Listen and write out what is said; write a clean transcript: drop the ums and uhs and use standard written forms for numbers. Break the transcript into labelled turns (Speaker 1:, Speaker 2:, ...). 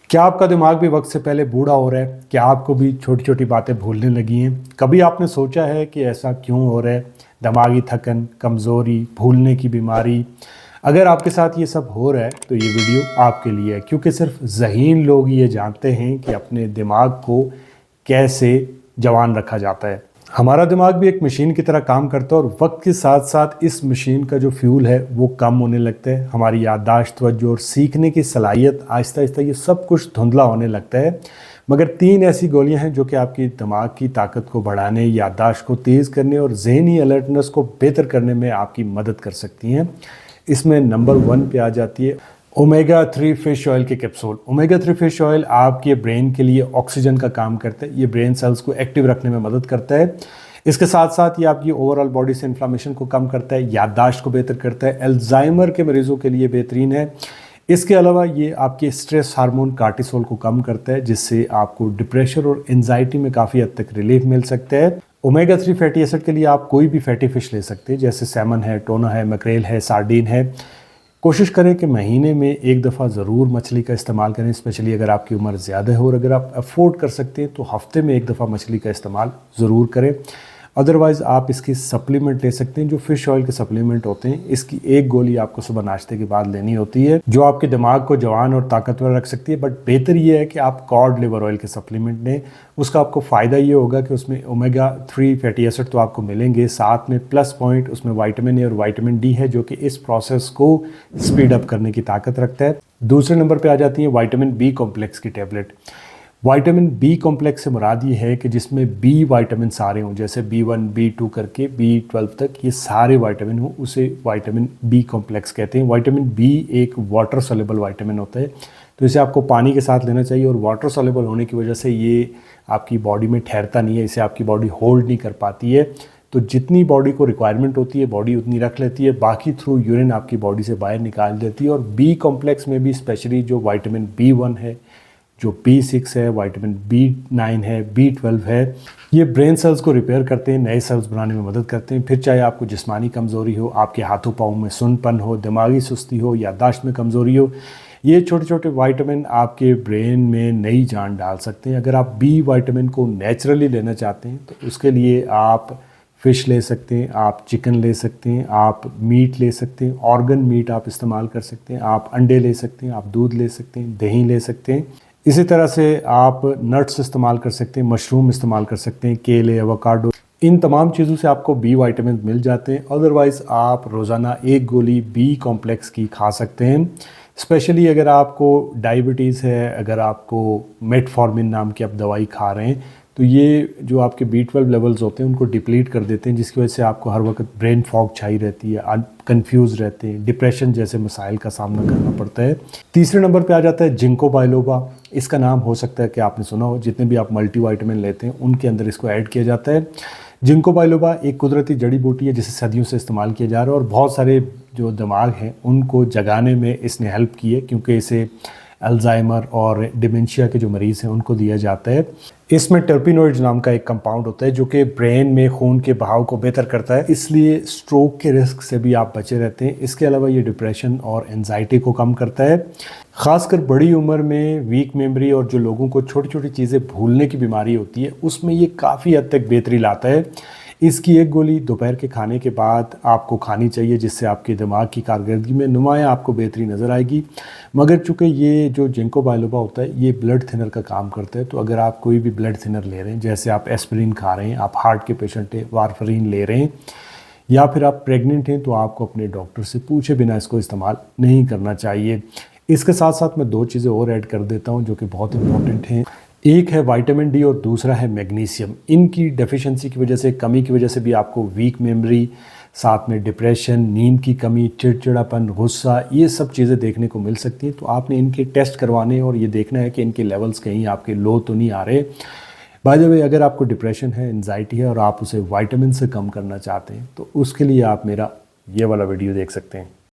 Speaker 1: क्या आपका दिमाग भी वक्त से पहले बूढ़ा हो रहा है? क्या आपको भी छोटी छोटी बातें भूलने लगी हैं? कभी आपने सोचा है कि ऐसा क्यों हो रहा है? दिमागी थकन, कमज़ोरी, भूलने की बीमारी। अगर आपके साथ ये सब हो रहा है तो ये वीडियो आपके लिए है, क्योंकि सिर्फ ज़हीन लोग ये जानते हैं कि अपने दिमाग को कैसे जवान रखा जाता है। हमारा दिमाग भी एक मशीन की तरह काम करता है और वक्त के साथ साथ इस मशीन का जो फ्यूल है वो कम होने लगता है। हमारी याददाश्त, तवज्जो और सीखने की सलाहियत आहिस्ता आहिस्ता ये सब कुछ धुंधला होने लगता है। मगर 3 ऐसी गोलियां हैं जो कि आपकी दिमाग की ताकत को बढ़ाने, याददाश्त को तेज़ करने और ज़हनी अलर्टनेस को बेहतर करने में आपकी मदद कर सकती हैं। इसमें नंबर 1 पे आ जाती है ओमेगा 3 फिश ऑयल के कैप्सूल। ओमेगा 3 फिश ऑयल आपके ब्रेन के लिए ऑक्सीजन का काम करता है। ये ब्रेन सेल्स को एक्टिव रखने में मदद करता है। इसके साथ साथ ये आपकी ओवरऑल बॉडी से इन्फ्लामेशन को कम करता है, याददाश्त को बेहतर करता है, अल्जाइमर के मरीजों के लिए बेहतरीन है। इसके अलावा ये आपके स्ट्रेस हार्मोन कार्टिसोल को कम करता है, जिससे आपको डिप्रेशन और एंजाइटी में काफ़ी हद तक रिलीफ मिल सकता है। ओमेगा 3 फैटी एसिड के लिए आप कोई भी फैटी फिश ले सकते हैं, जैसे सैमन है, टोना है, मैक्रेल है, सार्डिन है। कोशिश करें कि महीने में एक दफ़ा ज़रूर मछली का इस्तेमाल करें, स्पेशली अगर आपकी उम्र ज़्यादा है और अगर आप अफोर्ड कर सकते हैं तो हफ्ते में एक दफ़ा मछली का इस्तेमाल ज़रूर करें। अदरवाइज़ आप इसकी सप्लीमेंट ले सकते हैं, जो फ़िश ऑयल के सप्लीमेंट होते हैं। इसकी एक गोली आपको सुबह नाश्ते के बाद लेनी होती है, जो आपके दिमाग को जवान और ताकतवर रख सकती है। बट बेहतर ये है कि आप कॉड लिवर ऑयल के सप्लीमेंट लें। उसका आपको फ़ायदा ये होगा कि उसमें ओमेगा 3 फैटी एसिड तो आपको मिलेंगे, साथ में प्लस पॉइंट उसमें विटामिन ए और विटामिन डी है, जो कि इस प्रोसेस को स्पीड अप करने की ताकत रखता है। दूसरे नंबर पर आ जाती है विटामिन बी कॉम्प्लेक्स की टैबलेट। विटामिन बी कॉम्प्लेक्स से मुराद ये है कि जिसमें बी विटामिन सारे हों, जैसे B1, B2 करके B12 तक ये सारे विटामिन हों, उसे विटामिन बी कॉम्प्लेक्स कहते हैं। विटामिन बी एक वाटर सोल्यूबल विटामिन होता है, तो इसे आपको पानी के साथ लेना चाहिए। और वाटर सोल्यूबल होने की वजह से ये आपकी बॉडी में ठहरता नहीं है, इसे आपकी बॉडी होल्ड नहीं कर पाती है। तो जितनी बॉडी को रिक्वायरमेंट होती है बॉडी उतनी रख लेती है, बाकी थ्रू यूरिन आपकी बॉडी से बाहर निकाल देती है। और बी कॉम्प्लेक्स में भी स्पेशली जो विटामिन B1 है, जो B6 है, विटामिन B9 है, B12 है, ये ब्रेन सेल्स को रिपेयर करते हैं, नए सेल्स बनाने में मदद करते हैं। फिर चाहे आपको जिस्मानी कमज़ोरी हो, आपके हाथों पाँव में सुनपन हो, दिमागी सुस्ती हो, याददाश्त में कमज़ोरी हो, ये छोटे छोटे विटामिन आपके ब्रेन में नई जान डाल सकते हैं। अगर आप बी विटामिन को नेचुरली लेना चाहते हैं तो उसके लिए आप फ़िश ले सकते हैं, आप चिकन ले सकते हैं, आप मीट ले सकते हैं, ऑर्गन मीट आप इस्तेमाल कर सकते हैं, आप अंडे ले सकते हैं, आप दूध ले सकते हैं, दही ले सकते हैं। इसी तरह से आप नट्स इस्तेमाल कर सकते हैं, मशरूम इस्तेमाल कर सकते हैं, केले, एवोकाडो, इन तमाम चीज़ों से आपको बी विटामिन मिल जाते हैं। अदरवाइज़ आप रोज़ाना एक गोली बी कॉम्प्लेक्स की खा सकते हैं। स्पेशली अगर आपको डायबिटीज़ है, अगर आपको मेटफॉर्मिन नाम की आप दवाई खा रहे हैं, तो ये जो आपके B12 लेवल्स होते हैं उनको डिप्लीट कर देते हैं, जिसकी वजह से आपको हर वक्त ब्रेन फॉग छाई रहती है, कंफ्यूज रहते हैं, डिप्रेशन जैसे मसाइल का सामना करना पड़ता है। तीसरे नंबर पे आ जाता है जिंको बाइलोबा। इसका नाम हो सकता है कि आपने सुना हो, जितने भी आप मल्टीविटामिन लेते हैं उनके अंदर इसको ऐड किया जाता है। जिंको बाइलोबा एक कुदरती जड़ी बूटी है जिसे सदियों से इस्तेमाल किया जा रहा है और बहुत सारे जो दिमाग हैं उनको जगाने में इसने हेल्प की है, क्योंकि इसे अल्जाइमर और डिमेंशिया के जो मरीज़ हैं उनको दिया जाता है। इसमें टर्पिनोइड्स नाम का एक कंपाउंड होता है जो कि ब्रेन में खून के बहाव को बेहतर करता है, इसलिए स्ट्रोक के रिस्क से भी आप बचे रहते हैं। इसके अलावा ये डिप्रेशन और एंजाइटी को कम करता है। ख़ासकर बड़ी उम्र में वीक मेमोरी और जो लोगों को छोटी छोटी चीज़ें भूलने की बीमारी होती है उसमें ये काफ़ी हद तक बेहतरी लाता है। इसकी एक गोली दोपहर के खाने के बाद आपको खानी चाहिए, जिससे आपके दिमाग की कारकर्दगी में नुमाया आपको बेहतरी नज़र आएगी। मगर चूँकि ये जो जिंको बाइलोबा होता है ये ब्लड थिनर का काम करता है, तो अगर आप कोई भी ब्लड थिनर ले रहे हैं, जैसे आप एस्पिरिन खा रहे हैं, आप हार्ट के पेशेंट हैं, वारफरीन ले रहे हैं, या फिर आप प्रेग्नेंट हैं, तो आपको अपने डॉक्टर से पूछे बिना इसको इस्तेमाल नहीं करना चाहिए। इसके साथ साथ मैं 2 चीज़ें और ऐड कर देता हूँ जो कि बहुत इंपॉर्टेंट हैं। एक है विटामिन डी और दूसरा है मैग्नीशियम। इनकी डेफिशिएंसी की वजह से, कमी की वजह से भी आपको वीक मेमोरी, साथ में डिप्रेशन, नींद की कमी, चिड़चिड़ापन, गुस्सा, ये सब चीज़ें देखने को मिल सकती हैं। तो आपने इनके टेस्ट करवाने और ये देखना है कि इनके लेवल्स कहीं आपके लो तो नहीं आ रहे। बाय द वे, अगर आपको डिप्रेशन है, एंजाइटी है और आप उसे विटामिन से कम करना चाहते हैं तो उसके लिए आप मेरा ये वाला वीडियो देख सकते हैं।